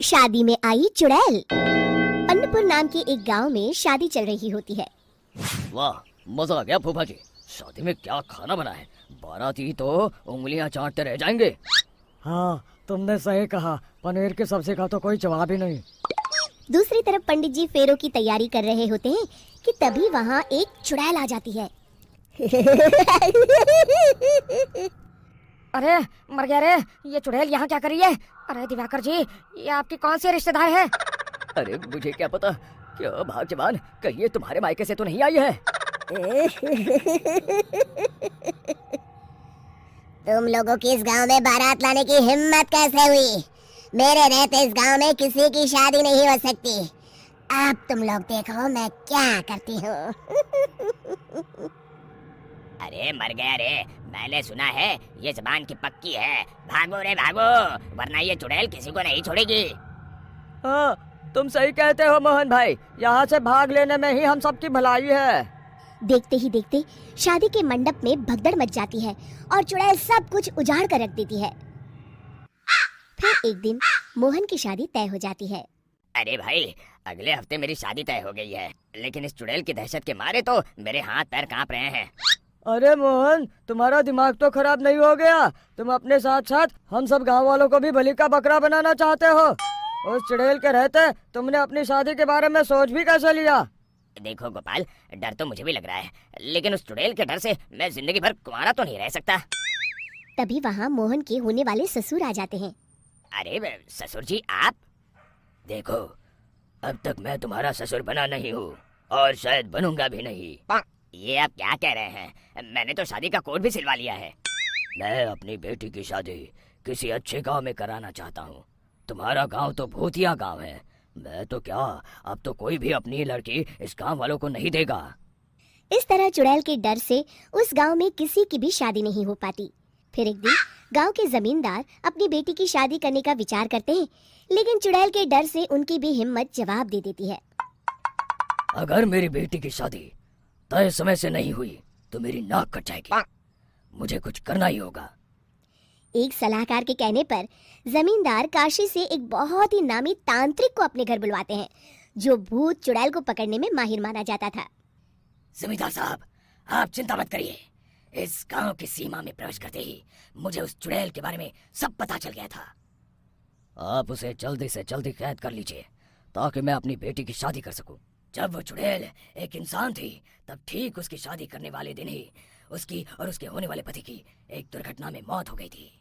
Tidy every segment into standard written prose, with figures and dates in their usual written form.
शादी में आई चुड़ैल। अन्नपुर नाम के एक गांव में शादी चल रही होती है। वाह, मजा आ गया फूफा जी। शादी में क्या खाना बना है, बाराती तो उंगलियां चाटते रह जाएंगे। हाँ, तुमने सही कहा, पनीर की सब्जी का तो कोई जवाब ही नहीं। दूसरी तरफ पंडित जी फेरों की तैयारी कर रहे होते हैं कि तभी वहाँ एक चुड़ैल आ जाती है। अरे मर गया रे, ये चुड़ैल यहाँ क्या कर रही है? अरे दिवाकर जी, ये आपकी कौन सी रिश्तेदार है? अरे मुझे क्या पता, क्या भाग्यवान, कहीं ये तुम्हारे मायके से तो नहीं आई है। तुम लोगों की इस गांव में बारात लाने की हिम्मत कैसे हुई? मेरे रहते इस गांव में किसी की शादी नहीं हो सकती। अब तुम लोग देखो मैं क्या करती हूँ। अरे मर गया रे, मैंने सुना है ये जबान की पक्की है। भागो रे भागो, वरना ये चुड़ैल किसी को नहीं छोड़ेगी। हाँ, तुम सही कहते हो मोहन भाई, यहाँ से भाग लेने में ही हम सबकी भलाई है। देखते ही देखते शादी के मंडप में भगदड़ मच जाती है और चुड़ैल सब कुछ उजाड़ कर रख देती है। फिर एक दिन मोहन की शादी तय हो जाती है। अरे भाई, अगले हफ्ते मेरी शादी तय हो गई है, लेकिन इस चुड़ैल की दहशत के मारे तो मेरे हाथ पैर कांप रहे हैं। अरे मोहन, तुम्हारा दिमाग तो खराब नहीं हो गया? तुम अपने साथ साथ हम सब गांव वालों को भी बलि का बकरा बनाना चाहते हो? उस चुड़ैल के रहते तुमने अपनी शादी के बारे में सोच भी कैसे लिया? देखो गोपाल, डर तो मुझे भी लग रहा है, लेकिन उस चुड़ैल के डर से मैं जिंदगी भर कुंवारा तो नहीं रह सकता। तभी वहाँ मोहन के होने वाले ससुर आ जाते हैं। अरे ससुर जी आप? देखो, अब तक मैं तुम्हारा ससुर बना नहीं हूँ और शायद बनूंगा भी नहीं। ये आप क्या कह रहे हैं? मैंने तो शादी का कोड भी सिलवा लिया है। मैं अपनी बेटी की शादी किसी अच्छे गांव में कराना चाहता हूँ। तुम्हारा गांव तो भूतिया गांव है। मैं तो क्या, अब तो कोई भी अपनी लड़की इस गांव वालों को नहीं देगा। इस तरह चुड़ैल के डर से उस गांव में किसी की भी शादी नहीं हो पाती। फिर एक दिन गांव के जमींदार अपनी बेटी की शादी करने का विचार करते हैं, लेकिन चुड़ैल के डर से उनकी भी हिम्मत जवाब दे देती है। अगर मेरी बेटी की शादी तय समय से नहीं हुई तो मेरी नाक कट जाएगी। मुझे कुछ करना ही होगा। एक सलाहकार के कहने पर जमींदार काशी से एक बहुत ही नामी तांत्रिक को अपने घर बुलवाते हैं, जो भूत चुड़ैल को पकड़ने में माहिर माना जाता था। जमींदार साहब, आप चिंता मत करिए। इस गांव की सीमा में प्रवेश करते ही मुझे उस चुड़ैल के बारे में सब पता चल गया था। आप उसे जल्दी से जल्दी कैद कर लीजिए ताकि मैं अपनी बेटी की शादी कर सकूं। जब वो चुड़ैल एक इंसान थी, तब ठीक उसकी शादी करने वाले दिन ही उसकी और उसके होने वाले पति की एक दुर्घटना में मौत हो गई थी।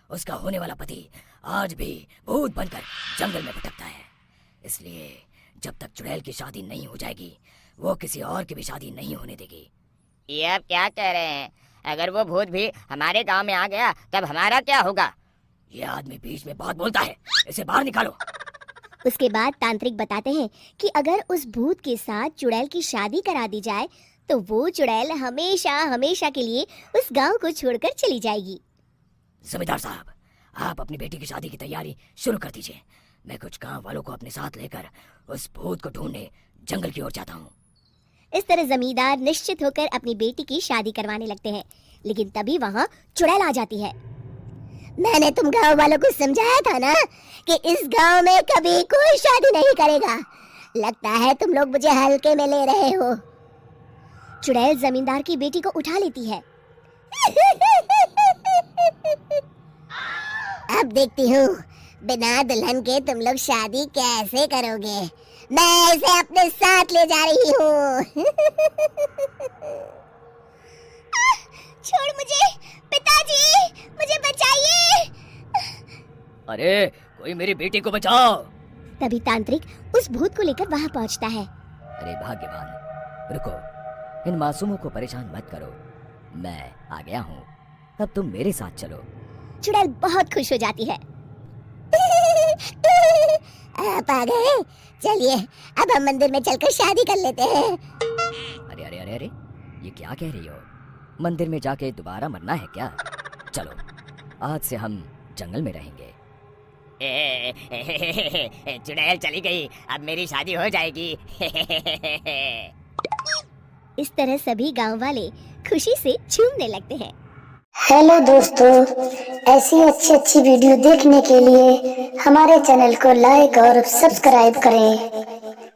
उसका होने वाला पति आज भी भूत बनकर जंगल में भटकता है। इसलिए जब तक चुड़ैल की शादी नहीं हो जाएगी, वो किसी और की भी शादी नहीं होने देगी। ये आप क्या कह रहे हैं? अगर वो भूत भी हमारे गांव में आ गया तब हमारा क्या होगा? ये आदमी बीच में बहुत बोलता है, इसे बाहर निकालो। उसके बाद तांत्रिक बताते हैं कि अगर उस भूत के साथ चुड़ैल की शादी करा दी जाए तो वो चुड़ैल हमेशा हमेशा के लिए उस गांव को छोड़कर चली जाएगी। जमींदार साहब, आप अपनी बेटी की शादी की तैयारी शुरू कर दीजिए। मैं कुछ गांव वालों को अपने साथ लेकर उस भूत को ढूंढने जंगल की ओर जाता हूँ। इस तरह जमींदार निश्चित होकर अपनी बेटी की शादी करवाने लगते हैं, लेकिन तभी वहाँ चुड़ैल आ जाती है। मैंने तुम गांव वालों को समझाया था ना कि इस गांव में कभी कोई शादी नहीं करेगा। लगता है तुम लोग मुझे हल्के में ले रहे हो। चुड़ैल जमींदार की बेटी को उठा लेती है। अब देखती हूँ बिना दुल्हन के तुम लोग शादी कैसे करोगे। मैं इसे अपने साथ ले जा रही हूँ। छोड़ मुझे, पिताजी मुझे बचाइए। अरे कोई मेरी बेटी को बचाओ। तभी तांत्रिक उस भूत को लेकर वहाँ पहुँचता है। अरे भाग्यवान, रुको, इन मासूमों को परेशान मत करो। मैं आ गया हूँ, अब तुम मेरे साथ चलो। चुड़ैल बहुत खुश हो जाती है। आप आ गए, चलिए अब हम मंदिर में चलकर शादी कर लेते हैं। अरे अरे अरे अरे, ये क्या कह रही हो? मंदिर में जाके दोबारा मरना है क्या? चलो, आज से हम जंगल में रहेंगे। चुड़ैल चली गई, अब मेरी शादी हो जाएगी। इस तरह सभी गांव वाले खुशी से झूमने लगते हैं। हेलो दोस्तों, ऐसी अच्छी अच्छी वीडियो देखने के लिए हमारे चैनल को लाइक और सब्सक्राइब करें।